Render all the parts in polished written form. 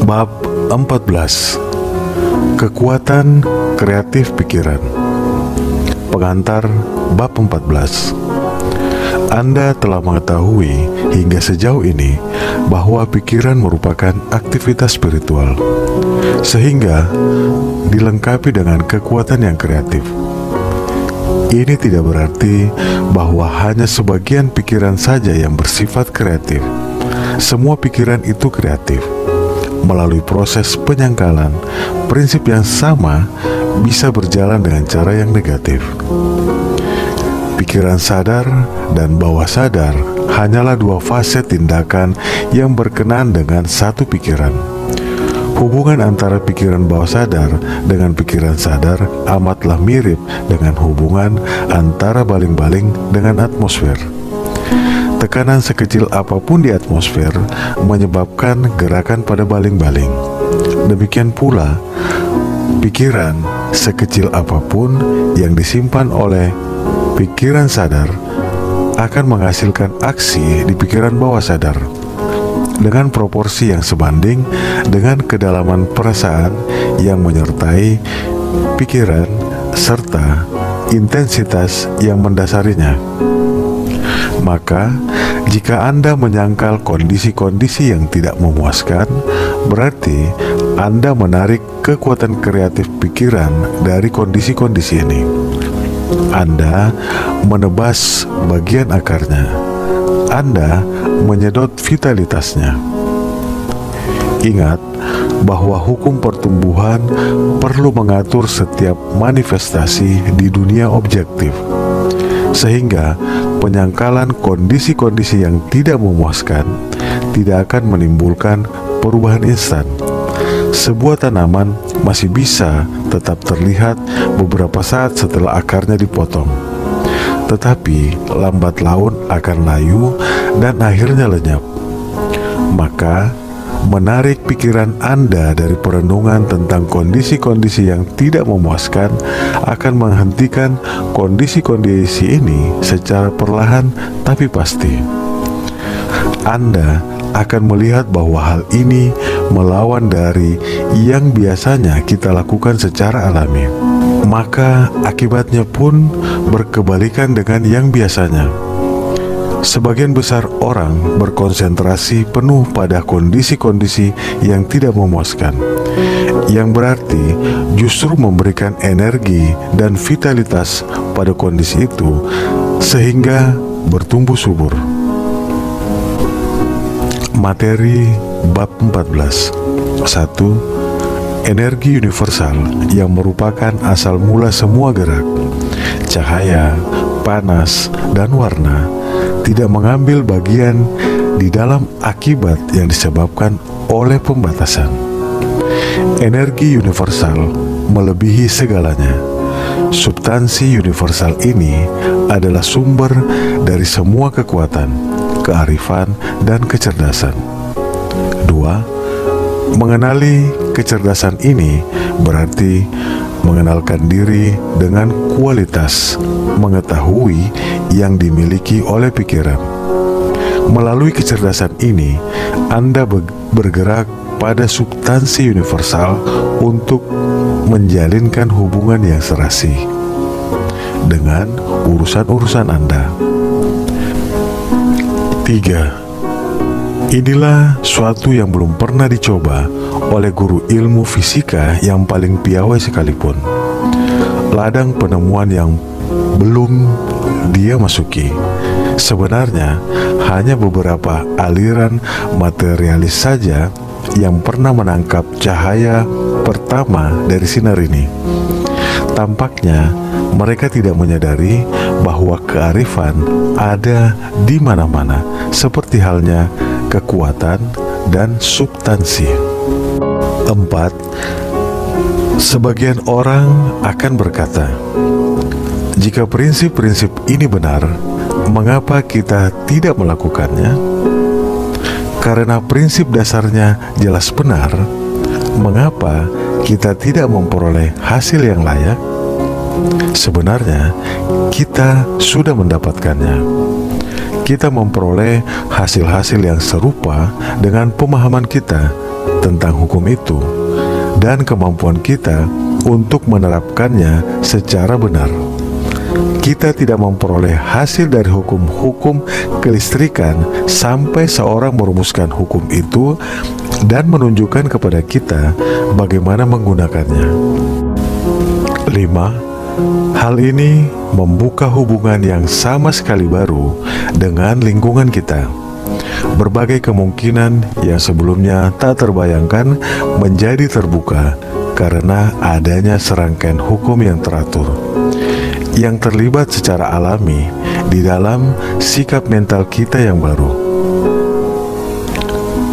Bab 14. Kekuatan kreatif pikiran. Pengantar bab 14. Anda telah mengetahui hingga sejauh ini bahwa pikiran merupakan aktivitas spiritual, sehingga dilengkapi dengan kekuatan yang kreatif. Ini tidak berarti bahwa hanya sebagian pikiran saja yang bersifat kreatif. Semua pikiran itu kreatif. Melalui proses penyangkalan, prinsip yang sama bisa berjalan dengan cara yang negatif. Pikiran sadar dan bawah sadar hanyalah dua fase tindakan yang berkenaan dengan satu pikiran. Hubungan antara pikiran bawah sadar dengan pikiran sadar amatlah mirip dengan hubungan antara baling-baling dengan atmosfer. Tekanan sekecil apapun di atmosfer menyebabkan gerakan pada baling-baling. Demikian pula, pikiran sekecil apapun yang disimpan oleh pikiran sadar akan menghasilkan aksi di pikiran bawah sadar dengan proporsi yang sebanding dengan kedalaman perasaan yang menyertai pikiran serta intensitas yang mendasarinya. Maka, jika Anda menyangkal kondisi-kondisi yang tidak memuaskan, berarti Anda menarik kekuatan kreatif pikiran dari kondisi-kondisi ini. Anda menebas bagian akarnya. Anda menyedot vitalitasnya. Ingat bahwa hukum pertumbuhan perlu mengatur setiap manifestasi di dunia objektif, sehingga penyangkalan kondisi-kondisi yang tidak memuaskan tidak akan menimbulkan perubahan instan. Sebuah tanaman masih bisa tetap terlihat beberapa saat setelah akarnya dipotong, tetapi lambat laun akan layu dan akhirnya lenyap. Maka, menarik pikiran Anda dari perenungan tentang kondisi-kondisi yang tidak memuaskan akan menghentikan kondisi-kondisi ini secara perlahan tapi pasti. Anda akan melihat bahwa hal ini melawan dari yang biasanya kita lakukan secara alami. Maka akibatnya pun berkebalikan dengan yang biasanya. Sebagian besar orang berkonsentrasi penuh pada kondisi-kondisi yang tidak memuaskan, yang berarti justru memberikan energi dan vitalitas pada kondisi itu sehingga bertumbuh subur. Materi bab 14. 1. Energi universal yang merupakan asal mula semua gerak, cahaya, panas, dan warna tidak mengambil bagian di dalam akibat yang disebabkan oleh pembatasan. Energi universal melebihi segalanya. Substansi universal ini adalah sumber dari semua kekuatan, kearifan, dan kecerdasan. 2. Mengenali kecerdasan ini berarti mengenalkan diri dengan kualitas mengetahui yang dimiliki oleh pikiran. Melalui kecerdasan ini, Anda bergerak pada substansi universal untuk menjalinkan hubungan yang serasi dengan urusan-urusan Anda. 3. Inilah suatu yang belum pernah dicoba oleh guru ilmu fisika yang paling piawai sekalipun. Ladang penemuan yang belum dia masuki sebenarnya hanya beberapa aliran materialis saja yang pernah menangkap cahaya pertama dari sinar ini. Tampaknya mereka tidak menyadari bahwa kearifan ada di mana-mana, seperti halnya kekuatan dan substansi. 4. Sebagian orang akan berkata, jika prinsip-prinsip ini benar, mengapa kita tidak melakukannya? Karena prinsip dasarnya jelas benar, mengapa kita tidak memperoleh hasil yang layak? Sebenarnya, kita sudah mendapatkannya. Kita memperoleh hasil-hasil yang serupa dengan pemahaman kita, tentang hukum itu dan kemampuan kita untuk menerapkannya secara benar. Kita tidak memperoleh hasil dari hukum-hukum kelistrikan sampai seorang merumuskan hukum itu dan menunjukkan kepada kita bagaimana menggunakannya. 5. Hal ini membuka hubungan yang sama sekali baru dengan lingkungan kita. Berbagai kemungkinan yang sebelumnya tak terbayangkan menjadi terbuka karena adanya serangkaian hukum yang teratur, yang terlibat secara alami di dalam sikap mental kita yang baru.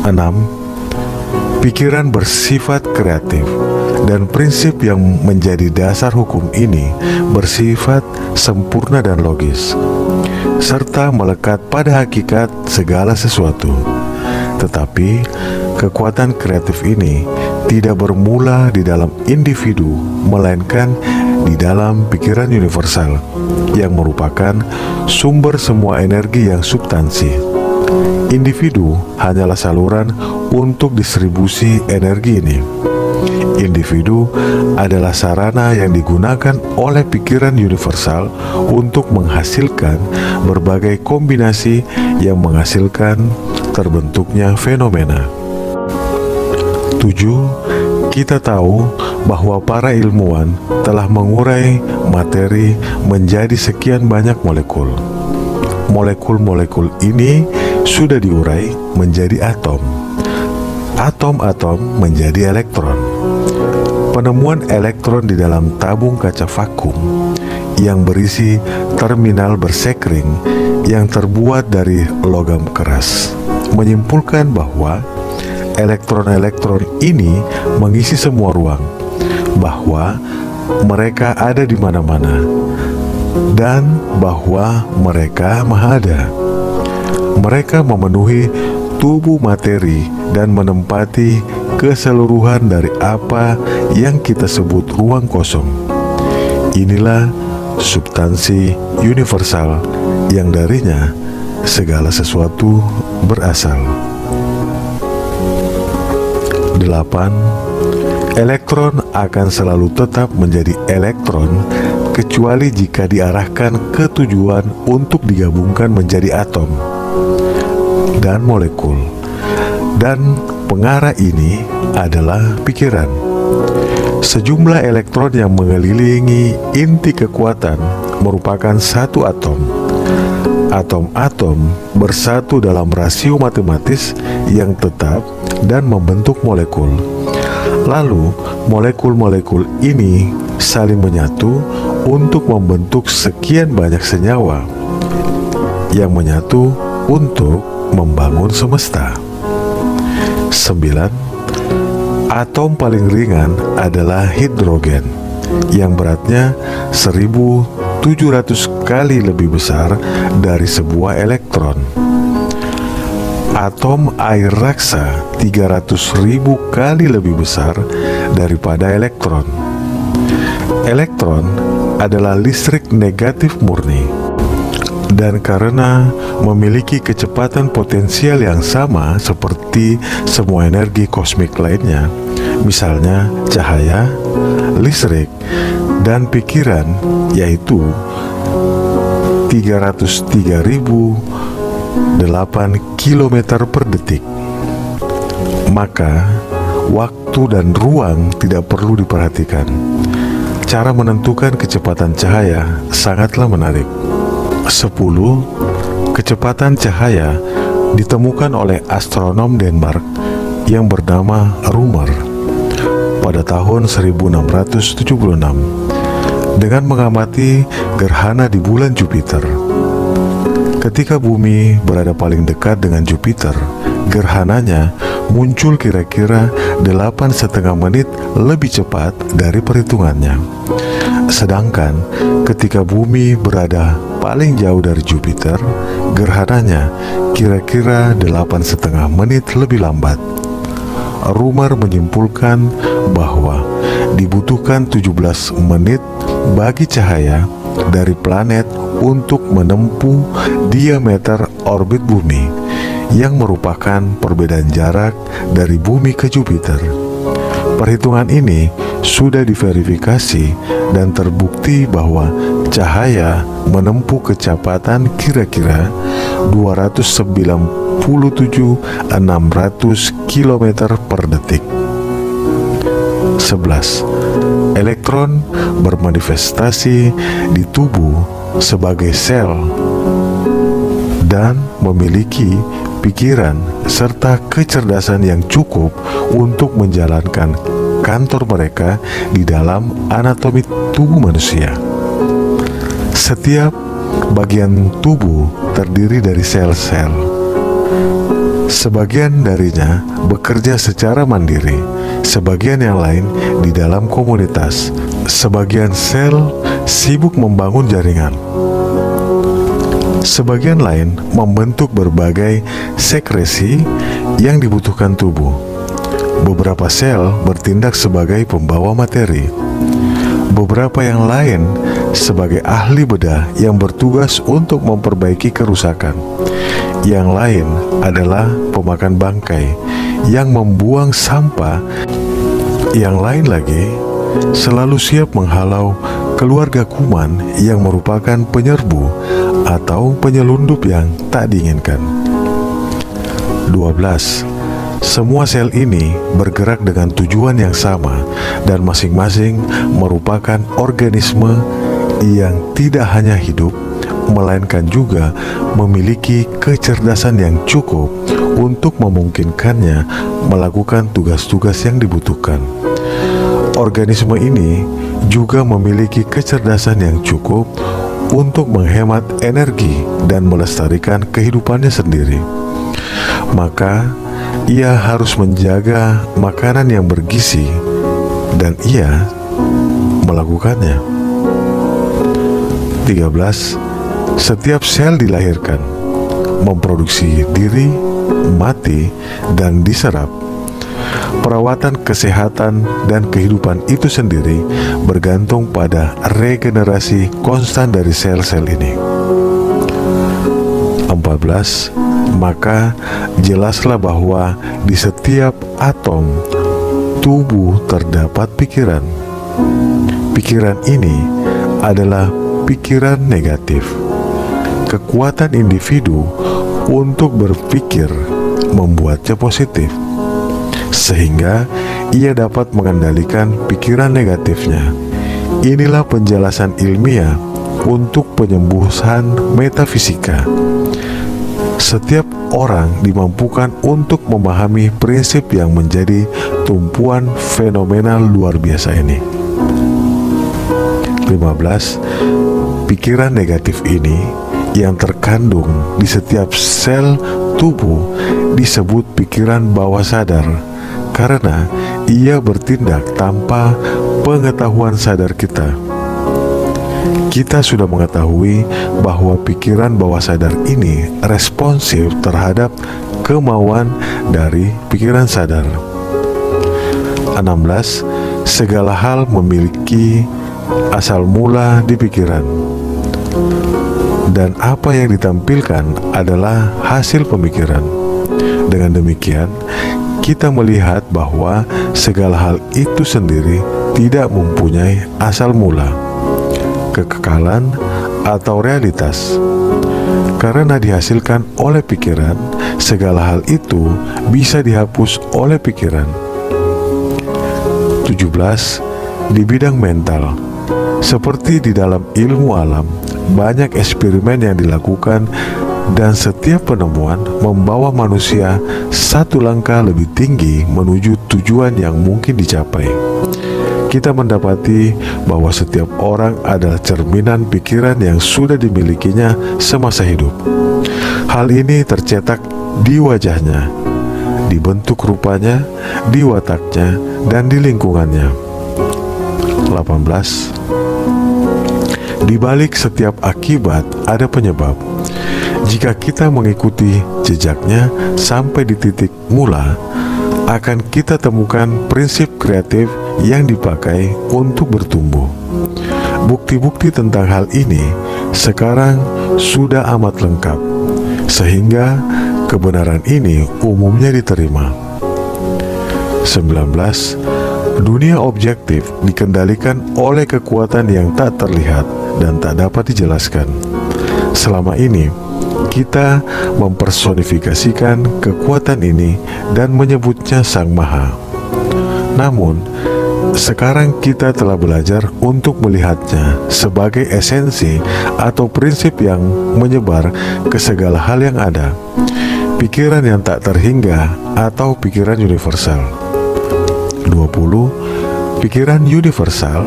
6. Pikiran bersifat kreatif dan prinsip yang menjadi dasar hukum ini bersifat sempurna dan logis, serta melekat pada hakikat segala sesuatu. Tetapi kekuatan kreatif ini tidak bermula di dalam individu, melainkan di dalam pikiran universal yang merupakan sumber semua energi yang substansi. Individu hanyalah saluran untuk distribusi energi ini. Individu adalah sarana yang digunakan oleh pikiran universal untuk menghasilkan berbagai kombinasi yang menghasilkan terbentuknya fenomena. 7. Kita tahu bahwa para ilmuwan telah mengurai materi menjadi sekian banyak molekul. Molekul-molekul ini sudah diurai menjadi atom. Atom-atom menjadi elektron. Penemuan elektron di dalam tabung kaca vakum yang berisi terminal bersekring yang terbuat dari logam keras menyimpulkan bahwa elektron-elektron ini mengisi semua ruang, bahwa mereka ada di mana-mana, dan bahwa mereka maha ada. Mereka memenuhi tubuh materi dan menempati keseluruhan dari apa yang kita sebut ruang kosong. Inilah substansi universal yang darinya segala sesuatu berasal. 8. Elektron akan selalu tetap menjadi elektron kecuali jika diarahkan ke tujuan untuk digabungkan menjadi atom dan molekul. Dan pengarah ini adalah pikiran. Sejumlah elektron yang mengelilingi inti kekuatan merupakan satu atom. Atom-atom bersatu dalam rasio matematis yang tetap dan membentuk molekul. Lalu, molekul-molekul ini saling menyatu untuk membentuk sekian banyak senyawa yang menyatu untuk membangun semesta. 9. Atom paling ringan adalah hidrogen yang beratnya 1.700 kali lebih besar dari sebuah elektron. Atom air raksa 300.000 kali lebih besar daripada elektron. Elektron adalah listrik negatif murni, dan karena memiliki kecepatan potensial yang sama seperti semua energi kosmik lainnya, misalnya cahaya, listrik, dan pikiran, yaitu 303.008 km per detik, maka waktu dan ruang tidak perlu diperhatikan. Cara menentukan kecepatan cahaya sangatlah menarik. 10. Kecepatan cahaya ditemukan oleh astronom Denmark yang bernama Rømer pada tahun 1676 dengan mengamati gerhana di bulan Jupiter. Ketika bumi berada paling dekat dengan Jupiter, gerhananya muncul kira-kira 8,5 menit lebih cepat dari perhitungannya. Sedangkan ketika bumi berada paling jauh dari Jupiter, gerhananya kira-kira 8,5 menit lebih lambat. Rømer menyimpulkan bahwa dibutuhkan 17 menit bagi cahaya dari planet untuk menempuh diameter orbit bumi, yang merupakan perbedaan jarak dari bumi ke Jupiter. Perhitungan ini sudah diverifikasi dan terbukti bahwa cahaya menempuh kecepatan kira-kira 297.600 km per detik. 11. Elektron bermanifestasi di tubuh sebagai sel dan memiliki pikiran serta kecerdasan yang cukup untuk menjalankan kantor mereka di dalam anatomi tubuh manusia. Setiap bagian tubuh terdiri dari sel-sel. Sebagian darinya bekerja secara mandiri, sebagian yang lain di dalam komunitas. Sebagian sel sibuk membangun jaringan. Sebagian lain membentuk berbagai sekresi yang dibutuhkan tubuh. Beberapa sel bertindak sebagai pembawa materi. Beberapa yang lain sebagai ahli bedah yang bertugas untuk memperbaiki kerusakan. Yang lain adalah pemakan bangkai yang membuang sampah. Yang lain lagi selalu siap menghalau keluarga kuman yang merupakan penyerbu atau penyelundup yang tak diinginkan. 12. Semua sel ini bergerak dengan tujuan yang sama dan masing-masing merupakan organisme yang tidak hanya hidup, melainkan juga memiliki kecerdasan yang cukup untuk memungkinkannya melakukan tugas-tugas yang dibutuhkan. Organisme ini juga memiliki kecerdasan yang cukup untuk menghemat energi dan melestarikan kehidupannya sendiri. Maka, ia harus menjaga makanan yang bergizi dan ia melakukannya. 13. Setiap sel dilahirkan, memproduksi diri, mati, dan diserap. Perawatan kesehatan dan kehidupan itu sendiri bergantung pada regenerasi konstan dari sel-sel ini. 14. Maka jelaslah bahwa di setiap atom tubuh terdapat pikiran. Pikiran ini adalah pikiran negatif. Kekuatan individu untuk berpikir membuatnya positif, sehingga ia dapat mengendalikan pikiran negatifnya. Inilah penjelasan ilmiah untuk penyembuhan metafisika. Setiap orang dimampukan untuk memahami prinsip yang menjadi tumpuan fenomenal luar biasa ini. 15. Pikiran negatif ini yang terkandung di setiap sel tubuh disebut pikiran bawah sadar, karena ia bertindak tanpa pengetahuan sadar kita. Kita sudah mengetahui bahwa pikiran bawah sadar ini responsif terhadap kemauan dari pikiran sadar. 16. Segala hal memiliki asal mula di pikiran, dan apa yang ditampilkan adalah hasil pemikiran. Dengan demikian, kita melihat bahwa segala hal itu sendiri tidak mempunyai asal mula, kekekalan, atau realitas. Karena dihasilkan oleh pikiran, segala hal itu bisa dihapus oleh pikiran. 17. Di bidang mental, seperti di dalam ilmu alam, banyak eksperimen yang dilakukan dan setiap penemuan membawa manusia satu langkah lebih tinggi menuju tujuan yang mungkin dicapai. Kita mendapati bahwa setiap orang adalah cerminan pikiran yang sudah dimilikinya semasa hidup. Hal ini tercetak di wajahnya, di bentuk rupanya, di wataknya, dan di lingkungannya. 18. Di balik setiap akibat ada penyebab. Jika kita mengikuti jejaknya sampai di titik mula, akan kita temukan prinsip kreatif yang dipakai untuk bertumbuh. Bukti-bukti tentang hal ini sekarang sudah amat lengkap, sehingga kebenaran ini umumnya diterima. 19. Dunia objektif dikendalikan oleh kekuatan yang tak terlihat dan tak dapat dijelaskan. Selama ini, kita mempersonifikasikan kekuatan ini dan menyebutnya Sang Maha. Namun, sekarang kita telah belajar untuk melihatnya sebagai esensi atau prinsip yang menyebar ke segala hal yang ada, pikiran yang tak terhingga atau pikiran universal. 20. Pikiran universal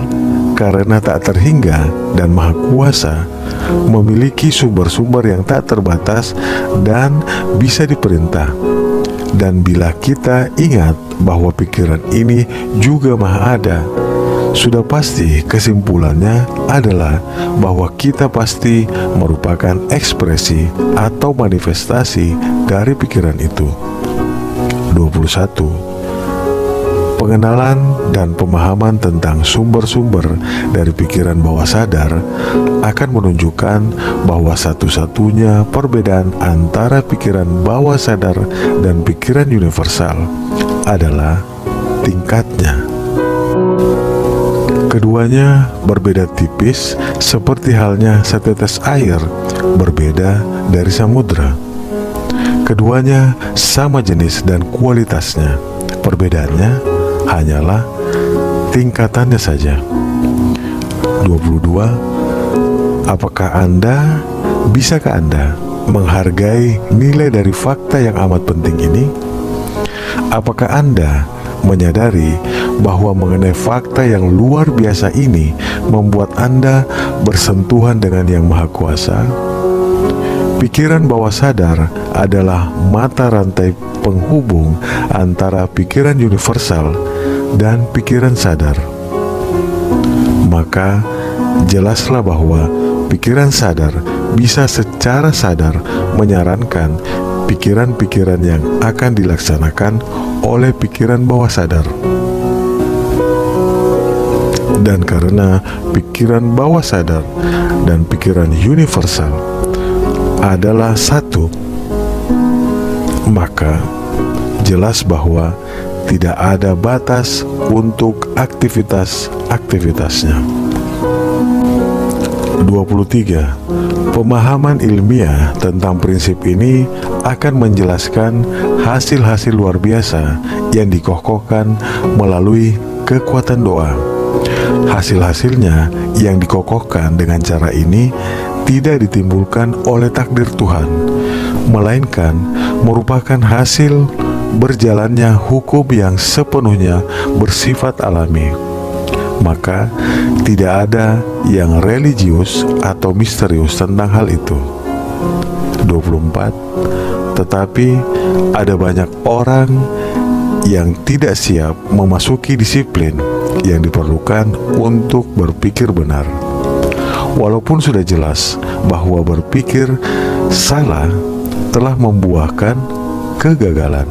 karena tak terhingga dan maha kuasa, memiliki sumber-sumber yang tak terbatas dan bisa diperintah. Dan bila kita ingat bahwa pikiran ini juga maha ada, sudah pasti kesimpulannya adalah bahwa kita pasti merupakan ekspresi atau manifestasi dari pikiran itu. 21. Pengenalan dan pemahaman tentang sumber-sumber dari pikiran bawah sadar akan menunjukkan bahwa satu-satunya perbedaan antara pikiran bawah sadar dan pikiran universal adalah tingkatnya. Keduanya berbeda tipis, seperti halnya setetes air berbeda dari samudra. Keduanya sama jenis dan kualitasnya. Perbedaannya hanyalah tingkatannya saja. 22. Bisakah Anda menghargai nilai dari fakta yang amat penting ini? Apakah Anda menyadari bahwa mengenai fakta yang luar biasa ini membuat Anda bersentuhan dengan Yang Maha Kuasa? Pikiran bawah sadar adalah mata rantai penghubung antara pikiran universal dan pikiran sadar. Maka jelaslah bahwa pikiran sadar bisa secara sadar menyarankan pikiran-pikiran yang akan dilaksanakan oleh pikiran bawah sadar. Dan karena pikiran bawah sadar dan pikiran universal adalah satu, maka jelas bahwa tidak ada batas untuk aktivitas-aktivitasnya. 23. Pemahaman ilmiah tentang prinsip ini akan menjelaskan hasil-hasil luar biasa yang dikokohkan melalui kekuatan doa. Hasil-hasilnya yang dikokohkan dengan cara ini tidak ditimbulkan oleh takdir Tuhan, melainkan merupakan hasil berjalannya hukum yang sepenuhnya bersifat alami. Maka tidak ada yang religius atau misterius tentang hal itu. 24. Tetapi ada banyak orang yang tidak siap memasuki disiplin yang diperlukan untuk berpikir benar, walaupun sudah jelas bahwa berpikir salah telah membuahkan kegagalan.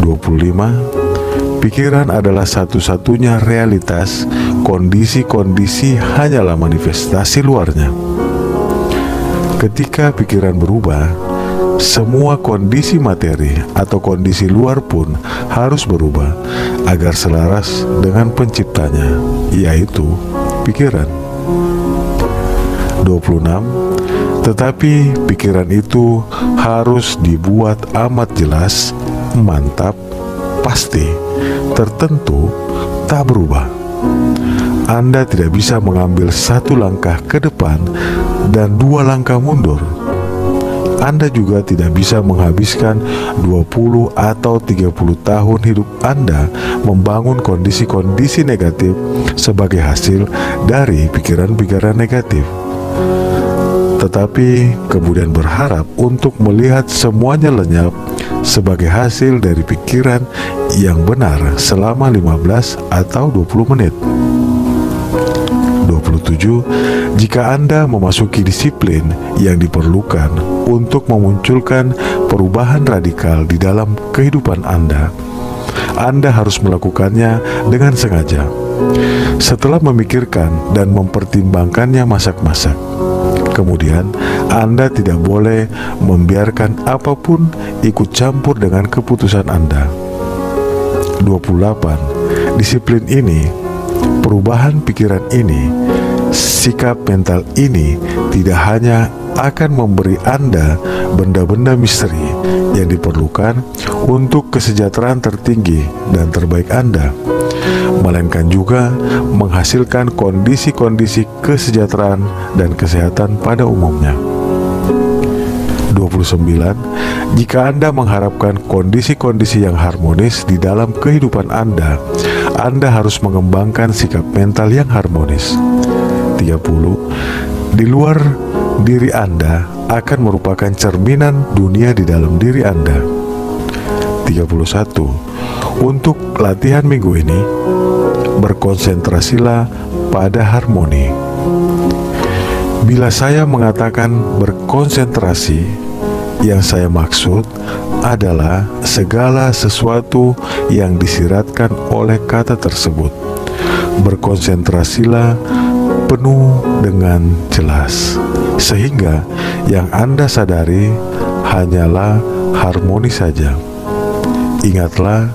25. Pikiran adalah satu-satunya realitas, kondisi-kondisi hanyalah manifestasi luarnya. Ketika pikiran berubah, semua kondisi materi atau kondisi luar pun harus berubah agar selaras dengan penciptanya, yaitu pikiran. 26. Tetapi pikiran itu harus dibuat amat jelas, mantap, pasti, tertentu, tak berubah. Anda tidak bisa mengambil satu langkah ke depan dan 2 langkah mundur. Anda juga tidak bisa menghabiskan 20 atau 30 tahun hidup Anda membangun kondisi-kondisi negatif sebagai hasil dari pikiran-pikiran negatif, tetapi kemudian berharap untuk melihat semuanya lenyap sebagai hasil dari pikiran yang benar selama 15 atau 20 menit. 27. Jika Anda memasuki disiplin yang diperlukan untuk memunculkan perubahan radikal di dalam kehidupan Anda harus melakukannya dengan sengaja, setelah memikirkan dan mempertimbangkannya masak-masak. Kemudian, Anda tidak boleh membiarkan apapun ikut campur dengan keputusan Anda. 28. Disiplin ini, perubahan pikiran ini, sikap mental ini tidak hanya akan memberi Anda benda-benda misteri yang diperlukan untuk kesejahteraan tertinggi dan terbaik Anda, melainkan juga menghasilkan kondisi-kondisi kesejahteraan dan kesehatan pada umumnya. 29. Jika Anda mengharapkan kondisi-kondisi yang harmonis di dalam kehidupan Anda harus mengembangkan sikap mental yang harmonis. 30. Di luar diri Anda akan merupakan cerminan dunia di dalam diri Anda. 31. Untuk latihan minggu ini, berkonsentrasilah pada harmoni. Bila saya mengatakan berkonsentrasi, yang saya maksud adalah segala sesuatu yang disiratkan oleh kata tersebut. Berkonsentrasilah penuh dengan jelas, sehingga yang Anda sadari hanyalah harmoni saja. Ingatlah,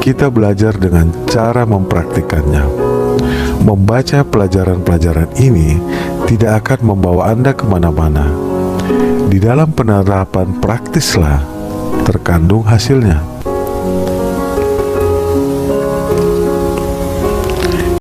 kita belajar dengan cara mempraktikkannya. Membaca pelajaran-pelajaran ini tidak akan membawa Anda kemana-mana. Di dalam penerapan praktislah terkandung hasilnya.